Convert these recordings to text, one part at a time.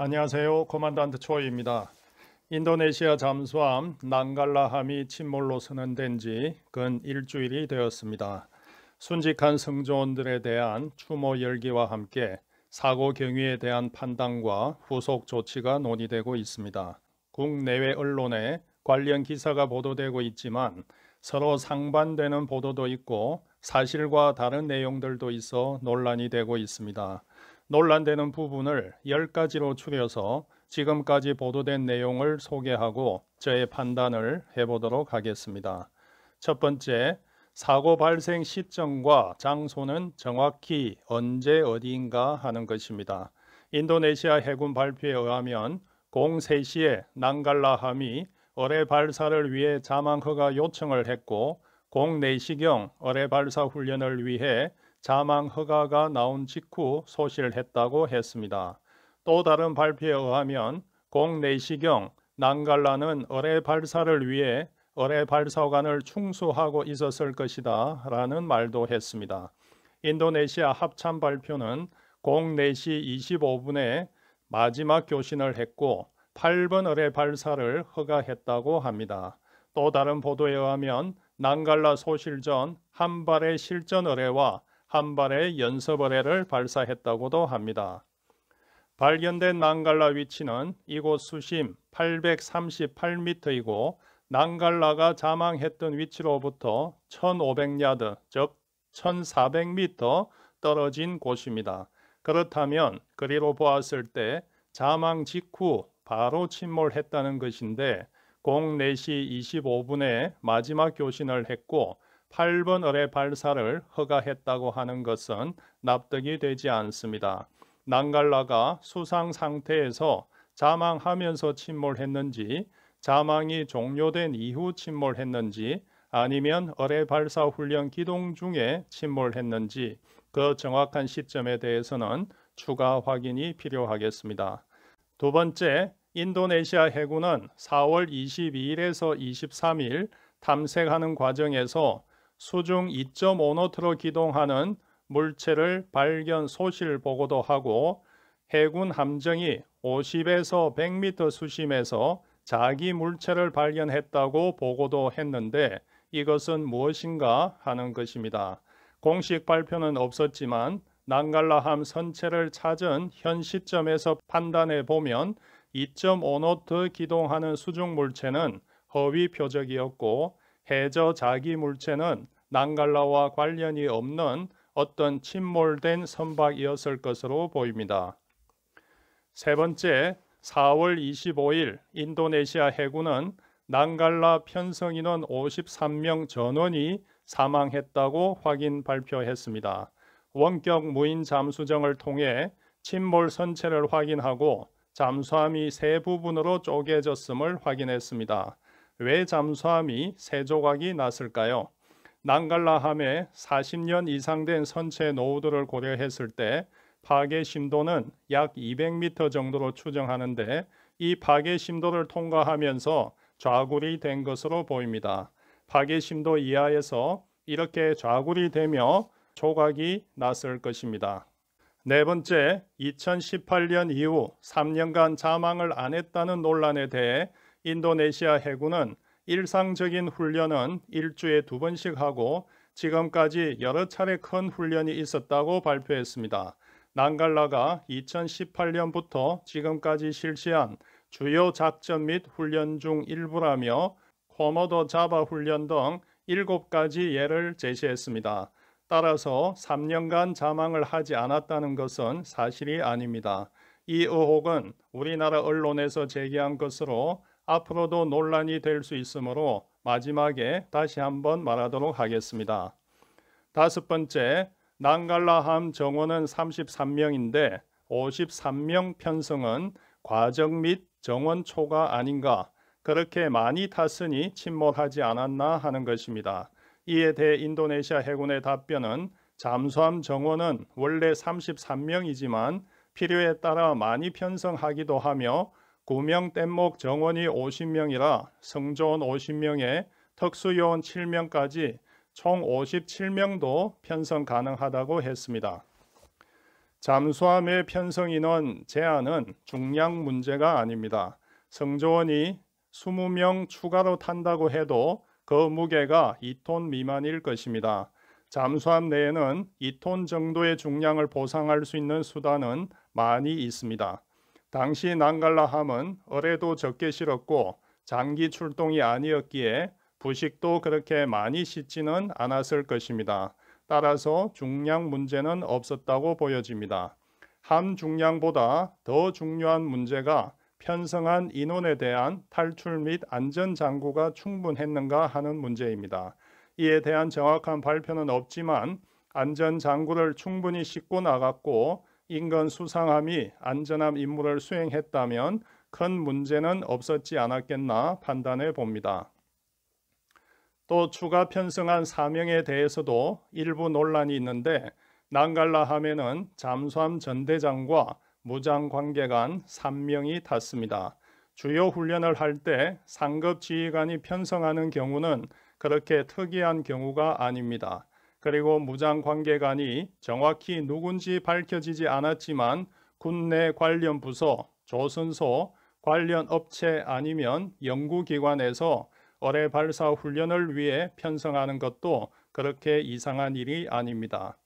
안녕하세요. 코만단트 초이입니다. 인도네시아 잠수함 난갈라함이 침몰로 선언된 지 근 일주일이 되었습니다. 순직한 승조원들에 대한 추모 열기와 함께 사고 경위에 대한 판단과 후속 조치가 논의되고 있습니다. 국내외 언론에 관련 기사가 보도되고 있지만 서로 상반되는 보도도 있고 사실과 다른 내용들도 있어 논란이 되고 있습니다. 논란되는 부분을 10가지로 추려서 지금까지 보도된 내용을 소개하고 저의 판단을 해보도록 하겠습니다. 첫 번째, 사고 발생 시점과 장소는 정확히 언제 어디인가 하는 것입니다. 인도네시아 해군 발표에 의하면 03시에 난갈라함이 어뢰 발사를 위해 자망 허가 요청을 했고 04시경 어뢰 발사 훈련을 위해 자망 허가가 나온 직후 소실했다고 했습니다. 또 다른 발표에 의하면 04시경 난갈라는 어뢰 발사를 위해 어뢰 발사관을 충수하고 있었을 것이다 라는 말도 했습니다. 인도네시아 합참 발표는 04시 25분에 마지막 교신을 했고 8번 어뢰 발사를 허가했다고 합니다. 또 다른 보도에 의하면 난갈라 소실 전 한 발의 실전 어뢰와 한 발의 연습 어뢰를 발사했다고도 합니다. 발견된 난갈라 위치는 이곳 수심 838m이고 난갈라가 자망했던 위치로부터 1500야드, 즉 1400m 떨어진 곳입니다. 그렇다면 그리로 보았을 때 자망 직후 바로 침몰했다는 것인데 04시 25분에 마지막 교신을 했고 8번 어뢰 발사를 허가했다고 하는 것은 납득이 되지 않습니다. 난갈라가 수상 상태에서 자망하면서 침몰했는지, 자망이 종료된 이후 침몰했는지, 아니면 어뢰 발사 훈련 기동 중에 침몰했는지 그 정확한 시점에 대해서는 추가 확인이 필요하겠습니다. 두 번째, 인도네시아 해군은 4월 22일에서 23일 탐색하는 과정에서 수중 2.5노트로 기동하는 물체를 발견 소실 보고도 하고 해군 함정이 50에서 100m 수심에서 자기 물체를 발견했다고 보고도 했는데 이것은 무엇인가 하는 것입니다. 공식 발표는 없었지만 난갈라함 선체를 찾은 현 시점에서 판단해 보면 2.5노트 기동하는 수중 물체는 허위 표적이었고 해저 자기 물체는 난갈라와 관련이 없는 어떤 침몰된 선박이었을 것으로 보입니다. 세 번째, 4월 25일 인도네시아 해군은 난갈라 편성 인원 53명 전원이 사망했다고 확인 발표했습니다. 원격 무인 잠수정을 통해 침몰 선체를 확인하고 잠수함이 세 부분으로 쪼개졌음을 확인했습니다. 왜 잠수함이 세 조각이 났을까요? 난갈라함의 40년 이상 된 선체 노후도를 고려했을 때 파괴 심도는 약 200m 정도로 추정하는데 이 파괴 심도를 통과하면서 좌굴이 된 것으로 보입니다. 파괴 심도 이하에서 이렇게 좌굴이 되며 조각이 났을 것입니다. 네 번째, 2018년 이후 3년간 자망을 안 했다는 논란에 대해 인도네시아 해군은 일상적인 훈련은 일주에 2번씩 하고 지금까지 여러 차례 큰 훈련이 있었다고 발표했습니다. 난갈라가 2018년부터 지금까지 실시한 주요 작전 및 훈련 중 일부라며 코모도 자바 훈련 등 7가지 예를 제시했습니다. 따라서 3년간 자망을 하지 않았다는 것은 사실이 아닙니다. 이 의혹은 우리나라 언론에서 제기한 것으로 앞으로도 논란이 될 수 있으므로 마지막에 다시 한번 말하도록 하겠습니다. 다섯 번째, 난갈라함 정원은 33명인데 53명 편성은 과정 및 정원 초과 아닌가, 그렇게 많이 탔으니 침몰하지 않았나 하는 것입니다. 이에 대해 인도네시아 해군의 답변은 잠수함 정원은 원래 33명이지만 필요에 따라 많이 편성하기도 하며 구명 뗏목 정원이 50명이라 승조원 50명에 특수요원 7명까지 총 57명도 편성 가능하다고 했습니다. 잠수함의 편성인원 제한은 중량 문제가 아닙니다. 승조원이 20명 추가로 탄다고 해도 그 무게가 2톤 미만일 것입니다. 잠수함 내에는 2톤 정도의 중량을 보상할 수 있는 수단은 많이 있습니다. 당시 난갈라함은 어뢰도 적게 실었고 장기 출동이 아니었기에 부식도 그렇게 많이 싣지는 않았을 것입니다. 따라서 중량 문제는 없었다고 보여집니다. 함 중량보다 더 중요한 문제가 편성한 인원에 대한 탈출 및 안전 장구가 충분했는가 하는 문제입니다. 이에 대한 정확한 발표는 없지만 안전 장구를 충분히 싣고 나갔고 인근 수상함이 안전함 임무를 수행했다면 큰 문제는 없었지 않았겠나 판단해 봅니다. 또 추가 편성한 사명에 대해서도 일부 논란이 있는데 난갈라함에는 잠수함 전대장과 무장 관계관 3명이 탔습니다. 주요 훈련을 할 때 상급 지휘관이 편성하는 경우는 그렇게 특이한 경우가 아닙니다. 그리고 무장 관계관이 정확히 누군지 밝혀지지 않았지만 군내 관련 부서, 조선소, 관련 업체 아니면 연구기관에서 어뢰 발사 훈련을 위해 편성하는 것도 그렇게 이상한 일이 아닙니다.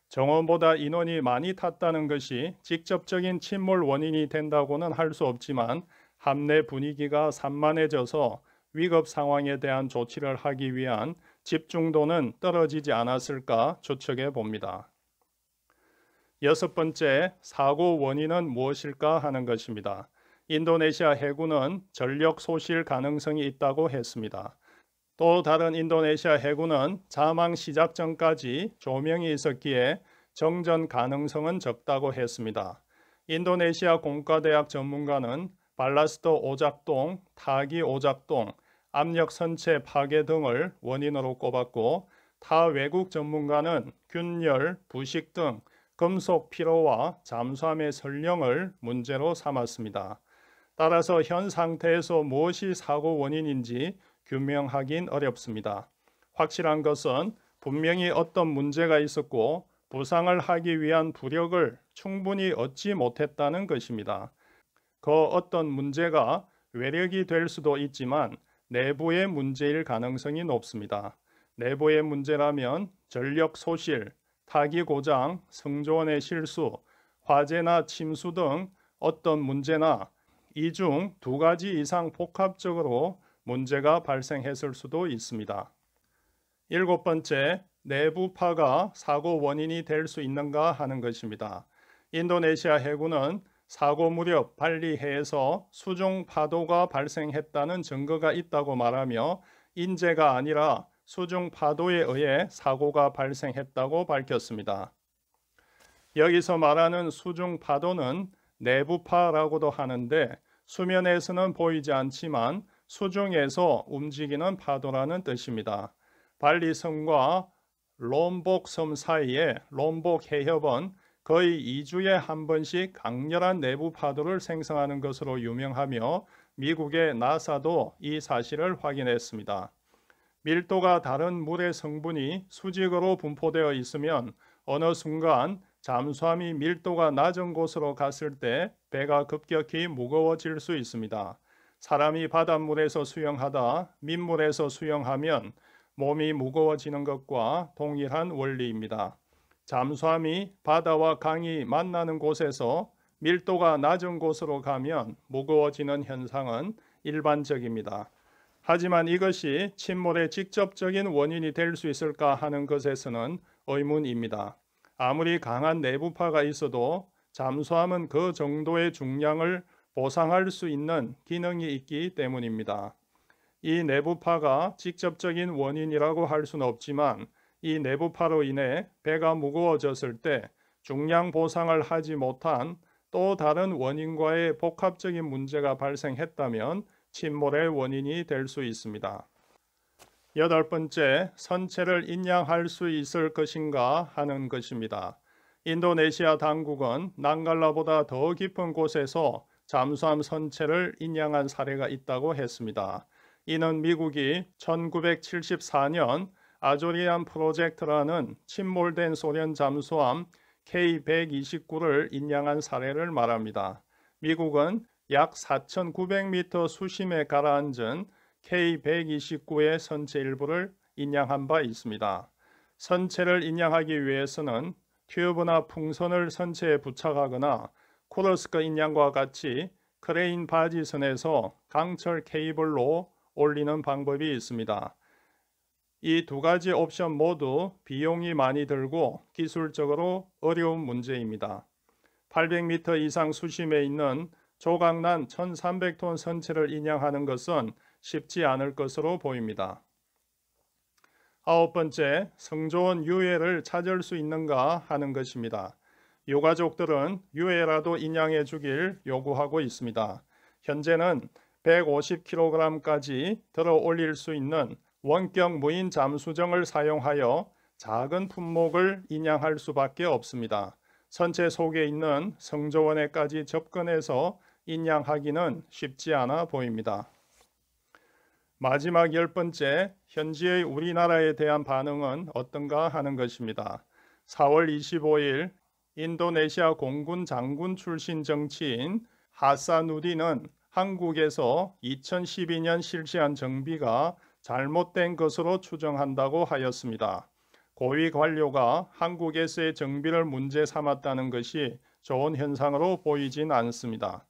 정원보다 인원이 많이 탔다는 것이 직접적인 침몰 원인이 된다고는 할 수 없지만 함내 분위기가 산만해져서 위급 상황에 대한 조치를 하기 위한 집중도는 떨어지지 않았을까 추측해 봅니다. 여섯 번째, 사고 원인은 무엇일까 하는 것입니다. 인도네시아 해군은 전력 소실 가능성이 있다고 했습니다. 또 다른 인도네시아 해군은 자망 시작 전까지 조명이 있었기에 정전 가능성은 적다고 했습니다. 인도네시아 공과대학 전문가는 발라스트 오작동, 타기 오작동, 압력 선체 파괴 등을 원인으로 꼽았고 타 외국 전문가는 균열, 부식 등 금속 피로와 잠수함의 설령을 문제로 삼았습니다. 따라서 현 상태에서 무엇이 사고 원인인지 규명하긴 어렵습니다. 확실한 것은 분명히 어떤 문제가 있었고 부상을 하기 위한 부력을 충분히 얻지 못했다는 것입니다. 그 어떤 문제가 외력이 될 수도 있지만 내부의 문제일 가능성이 높습니다. 내부의 문제라면 전력 소실, 타기 고장, 승조원의 실수, 화재나 침수 등 어떤 문제나 이 중 두 가지 이상 복합적으로 문제가 발생했을 수도 있습니다. 일곱 번째, 내부파가 사고 원인이 될 수 있는가 하는 것입니다. 인도네시아 해군은 사고 무렵 발리해에서 수중 파도가 발생했다는 증거가 있다고 말하며 인재가 아니라 수중 파도에 의해 사고가 발생했다고 밝혔습니다. 여기서 말하는 수중 파도는 내부파라고도 하는데 수면에서는 보이지 않지만 수중에서 움직이는 파도라는 뜻입니다. 발리섬과 롬복 섬 사이에 롬복 해협은 거의 2주에 한 번씩 강렬한 내부 파도를 생성하는 것으로 유명하며 미국의 나사도 이 사실을 확인했습니다. 밀도가 다른 물의 성분이 수직으로 분포되어 있으면 어느 순간 잠수함이 밀도가 낮은 곳으로 갔을 때 배가 급격히 무거워질 수 있습니다. 사람이 바닷물에서 수영하다 민물에서 수영하면 몸이 무거워지는 것과 동일한 원리입니다. 잠수함이 바다와 강이 만나는 곳에서 밀도가 낮은 곳으로 가면 무거워지는 현상은 일반적입니다. 하지만 이것이 침몰의 직접적인 원인이 될 수 있을까 하는 것에서는 의문입니다. 아무리 강한 내부파가 있어도 잠수함은 그 정도의 중량을 보상할 수 있는 기능이 있기 때문입니다. 이 내부파가 직접적인 원인이라고 할 수는 없지만 이 내부파로 인해 배가 무거워졌을 때 중량 보상을 하지 못한 또 다른 원인과의 복합적인 문제가 발생했다면 침몰의 원인이 될 수 있습니다. 여덟 번째, 선체를 인양할 수 있을 것인가 하는 것입니다. 인도네시아 당국은 난갈라보다 더 깊은 곳에서 잠수함 선체를 인양한 사례가 있다고 했습니다. 이는 미국이 1974년 아조리안 프로젝트라는 침몰된 소련 잠수함 K-129를 인양한 사례를 말합니다. 미국은 약 4,900m 수심에 가라앉은 K-129의 선체 일부를 인양한 바 있습니다. 선체를 인양하기 위해서는 튜브나 풍선을 선체에 부착하거나 코러스크 인양과 같이 크레인 바지선에서 강철 케이블로 올리는 방법이 있습니다. 이 두 가지 옵션 모두 비용이 많이 들고 기술적으로 어려운 문제입니다. 800m 이상 수심에 있는 조각난 1300톤 선체를 인양하는 것은 쉽지 않을 것으로 보입니다. 아홉 번째, 성조원 유해를 찾을 수 있는가 하는 것입니다. 유가족들은 유해라도 인양해 주길 요구하고 있습니다. 현재는 150kg까지 들어 올릴 수 있는 원격 무인 잠수정을 사용하여 작은 품목을 인양할 수밖에 없습니다. 선체 속에 있는 성조원에까지 접근해서 인양하기는 쉽지 않아 보입니다. 마지막 10번째, 현지의 우리나라에 대한 반응은 어떤가 하는 것입니다. 4월 25일 인도네시아 공군 장군 출신 정치인 하사누디는 한국에서 2012년 실시한 정비가 잘못된 것으로 추정한다고 하였습니다. 고위 관료가 한국에서의 정비를 문제 삼았다는 것이 좋은 현상으로 보이진 않습니다.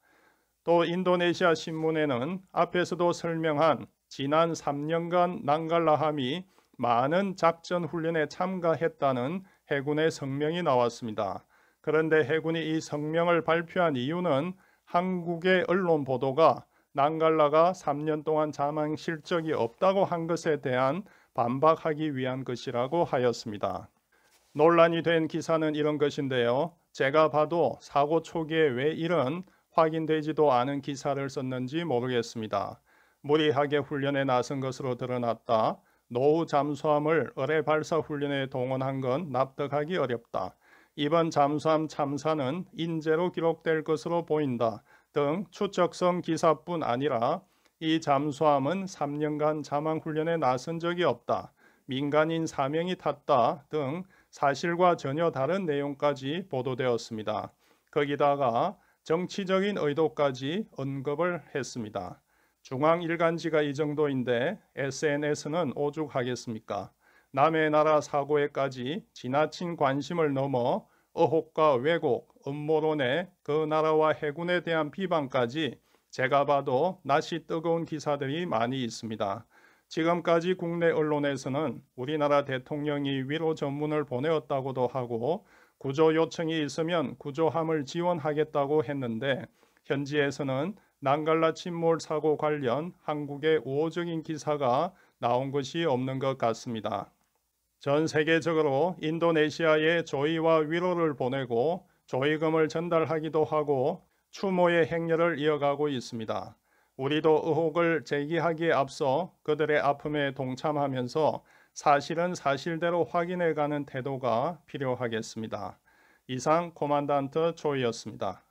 또 인도네시아 신문에는 앞에서도 설명한 지난 3년간 난갈라함이 많은 작전 훈련에 참가했다는 해군의 성명이 나왔습니다. 그런데 해군이 이 성명을 발표한 이유는 한국의 언론 보도가 난갈라가 3년 동안 자망 실적이 없다고 한 것에 대한 반박하기 위한 것이라고 하였습니다. 논란이 된 기사는 이런 것인데요. 제가 봐도 사고 초기에 왜 이런 확인되지도 않은 기사를 썼는지 모르겠습니다. 무리하게 훈련에 나선 것으로 드러났다. 노후 잠수함을 어뢰 발사 훈련에 동원한 건 납득하기 어렵다. 이번 잠수함 참사는 인재로 기록될 것으로 보인다. 등 추측성 기사뿐 아니라 이 잠수함은 3년간 자망훈련에 나선 적이 없다. 민간인 4명이 탔다. 등 사실과 전혀 다른 내용까지 보도되었습니다. 거기다가 정치적인 의도까지 언급을 했습니다. 중앙일간지가 이 정도인데 SNS는 오죽하겠습니까? 남의 나라 사고에까지 지나친 관심을 넘어 의혹과 왜곡, 음모론에 그 나라와 해군에 대한 비방까지 제가 봐도 낯이 뜨거운 기사들이 많이 있습니다. 지금까지 국내 언론에서는 우리나라 대통령이 위로 전문을 보내었다고도 하고 구조 요청이 있으면 구조함을 지원하겠다고 했는데 현지에서는 난갈라 침몰 사고 관련 한국의 우호적인 기사가 나온 것이 없는 것 같습니다. 전 세계적으로 인도네시아에 조의와 위로를 보내고 조의금을 전달하기도 하고 추모의 행렬을 이어가고 있습니다. 우리도 의혹을 제기하기에 앞서 그들의 아픔에 동참하면서 사실은 사실대로 확인해가는 태도가 필요하겠습니다. 이상 코만단트 조이였습니다.